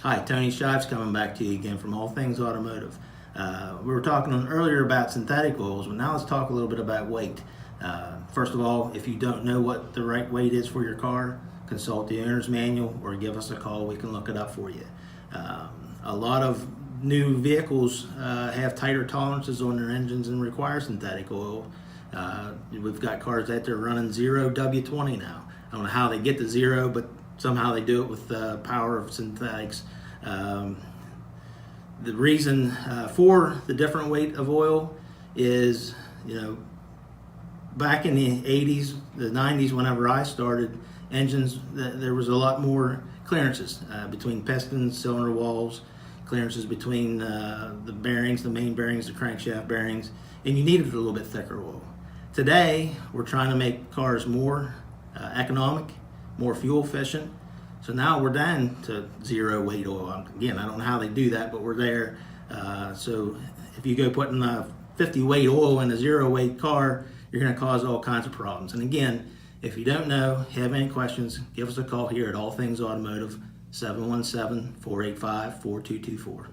Hi, Tony Shives coming back to you again from All Things Automotive. We were talking earlier about synthetic oils, but now let's talk a little bit about weight. First of all, if you don't know what the right weight is for your car, consult the owner's manual or give us a call. We can look it up for you. A lot of new vehicles have tighter tolerances on their engines and require synthetic oil. We've got cars out there running 0 W20 now. I don't know how they get to 0, but somehow they do it with the power of synthetics. The reason for the different weight of oil is, back in the 80s, the 90s, whenever I started, engines, there was a lot more clearances between pistons, cylinder walls, clearances between the bearings, the main bearings, the crankshaft bearings, and you needed a little bit thicker oil. Today, we're trying to make cars more economic, more fuel efficient. So now we're down to 0 weight oil. Again, I don't know how they do that, but we're there. So if you go putting a 50 weight oil in a 0 weight car, you're going to cause all kinds of problems. And again, if you don't know, have any questions, give us a call here at All Things Automotive, 717-485-4224.